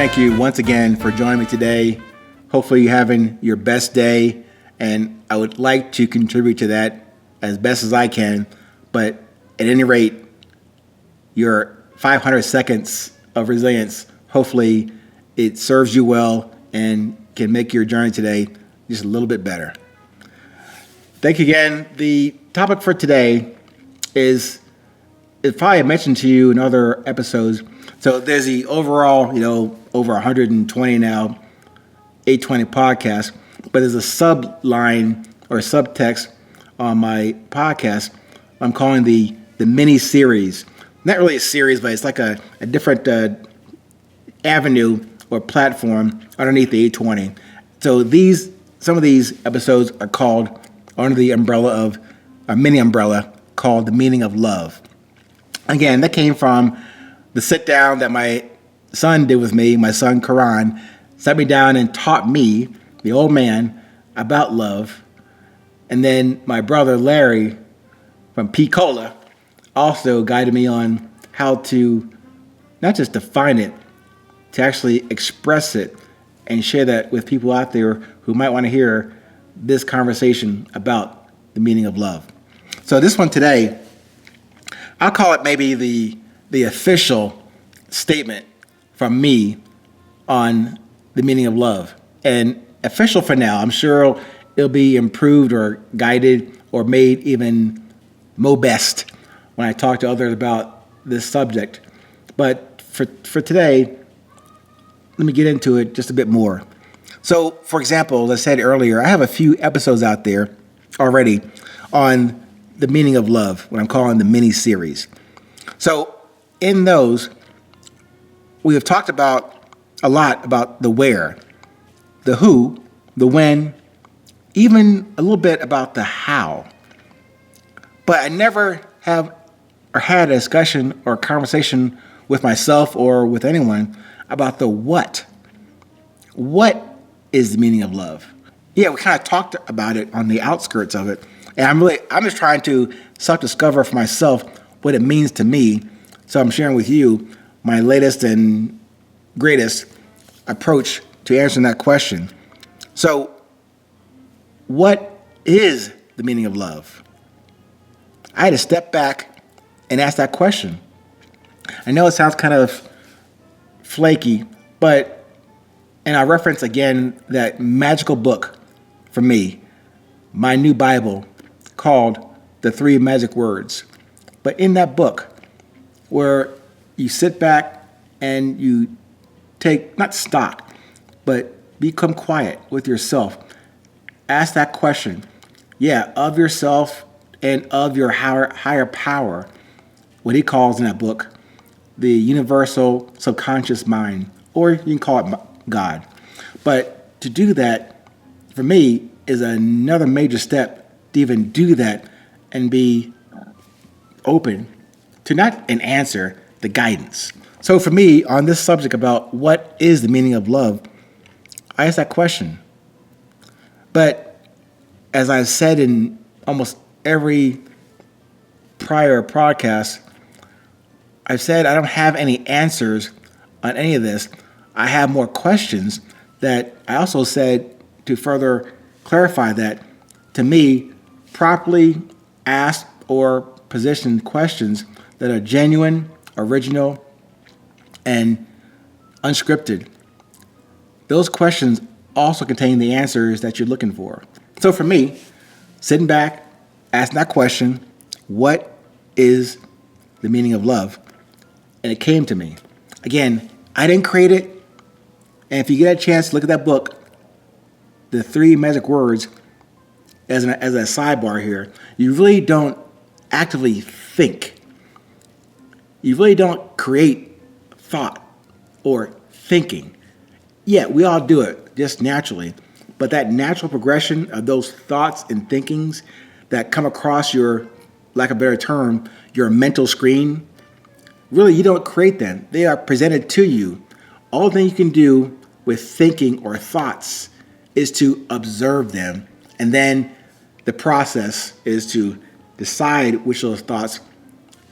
thank you once again for joining me today. Hopefully you're having your best day, and I would like to contribute to that as best as I can. But at any rate, your 500 seconds of resilience, hopefully it serves you well and can make your journey today just a little bit better. Thank you again. The topic for today is probably I mentioned to you in other episodes. So there's the overall, over 120 now, 820 podcast, but there's a subline or subtext on my podcast I'm calling the mini series. Not really a series, but it's like a different avenue or platform underneath the 820. So some of these episodes are called under the umbrella of a mini umbrella called The Meaning of Love. Again, that came from the sit down that my son did with me. My son Karan sat me down and taught me, the old man, about love. And then my brother Larry from P-Cola also guided me on how to not just define it, to actually express it and share that with people out there who might want to hear this conversation about the meaning of love. So this one today, I'll call it maybe the official statement from me on the meaning of love. And official for now. I'm sure it'll be improved or guided or made even more best when I talk to others about this subject. But for today, let me get into it just a bit more. So, for example, as I said earlier, I have a few episodes out there already on the meaning of love, what I'm calling the mini series. So in those, we have talked a lot about the where, the who, the when, even a little bit about the how. But I never have or had a discussion or conversation with myself or with anyone about the what. What is the meaning of love? Yeah, we kind of talked about it on the outskirts of it. And I'm just trying to self-discover for myself what it means to me. So I'm sharing with you my latest and greatest approach to answering that question. So what is the meaning of love? I had to step back and ask that question. I know it sounds kind of flaky, and I reference again that magical book for me, my new Bible, called The 3 Magic Words. But in that book, where you sit back and you take, not stock, but become quiet with yourself, ask that question, of yourself and of your higher power, what he calls in that book, the universal subconscious mind, or you can call it God. But to do that, for me, is another major step to even do that and be open to not an answer, the guidance. So for me, on this subject about what is the meaning of love, I ask that question. But as I've said in almost every prior podcast, I've said I don't have any answers on any of this. I have more questions that I also said to further clarify that, to me, properly asked or positioned questions that are genuine, original, and unscripted. Those questions also contain the answers that you're looking for. So for me, sitting back, asking that question, what is the meaning of love? And it came to me. Again, I didn't create it. And if you get a chance to look at that book, The 3 Magic Words, as a sidebar here, you really don't actively think. You really don't create thought or thinking. Yeah, we all do it just naturally. But that natural progression of those thoughts and thinkings that come across your, lack of a better term, your mental screen, really you don't create them. They are presented to you. All the thing you can do with thinking or thoughts is to observe them. And then the process is to decide which of those thoughts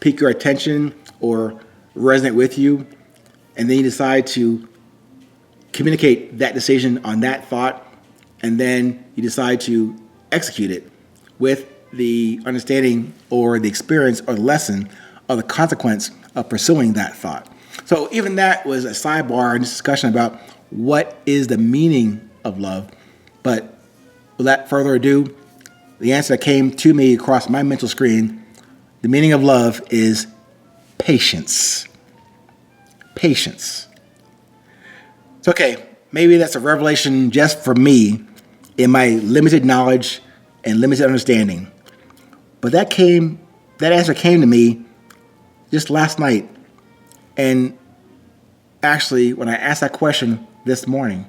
pique your attention or resonate with you. And then you decide to communicate that decision on that thought, and then you decide to execute it with the understanding or the experience or the lesson or the consequence of pursuing that thought. So even that was a sidebar in this discussion about what is the meaning of love. But without further ado, the answer that came to me across my mental screen, the meaning of love is patience. Patience. It's okay. Maybe that's a revelation just for me in my limited knowledge and limited understanding. But that answer came to me just last night. And actually, when I asked that question this morning,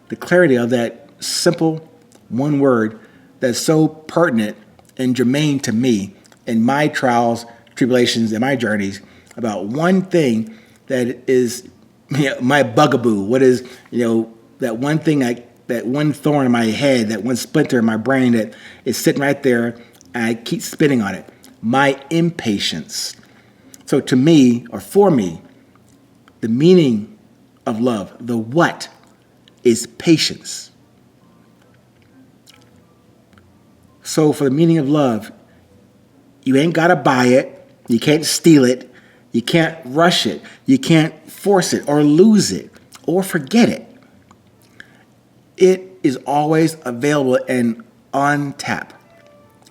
the clarity of that simple one word that's so pertinent and germane to me in my trials, tribulations, and my journeys about one thing that is my bugaboo. What is, that one thing, that one thorn in my head, that one splinter in my brain that is sitting right there and I keep spinning on it. My impatience. So to me, or for me, the meaning of love, the what, is patience. So for the meaning of love, you ain't got to buy it. You can't steal it. You can't rush it. You can't force it or lose it or forget it. It is always available and on tap.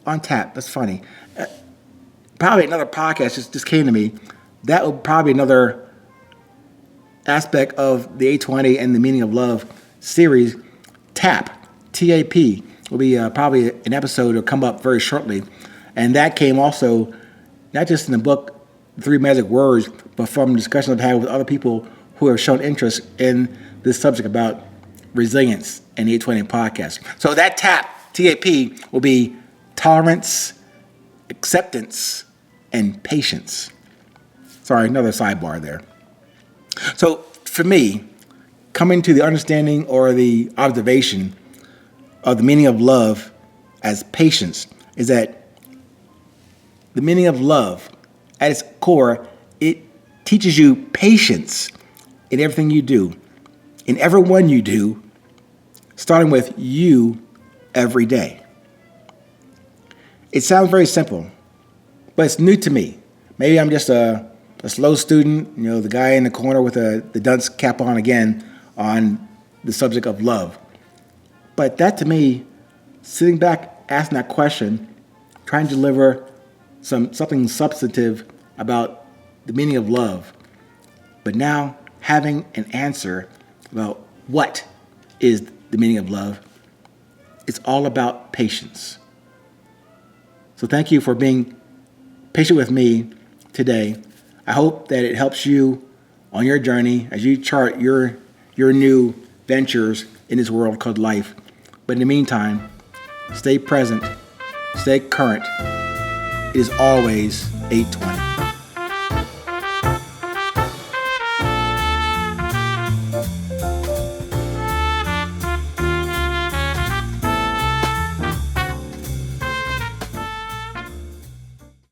On tap. That's funny. Probably another podcast just came to me. That would probably another aspect of the 820 and the meaning of love series. TAP, T-A-P, will be probably an episode will come up very shortly. And that came also not just in the book, Three Magic Words, but from discussions I've had with other people who have shown interest in this subject about resilience and the 820 podcast. So that TAP, T-A-P, will be tolerance, acceptance, and patience. Sorry, another sidebar there. So for me, coming to the understanding or the observation of the meaning of love as patience is that the meaning of love, at its core, it teaches you patience in everything you do, in everyone you do, starting with you every day. It sounds very simple, but it's new to me. Maybe I'm just a slow student, the guy in the corner with the dunce cap on again on the subject of love. But that to me, sitting back, asking that question, trying to deliver something substantive about the meaning of love, but now having an answer about what is the meaning of love, it's all about patience. So thank you for being patient with me today. I hope that it helps you on your journey as you chart your new ventures in this world called life. But in the meantime, stay present, stay current. It is always 820.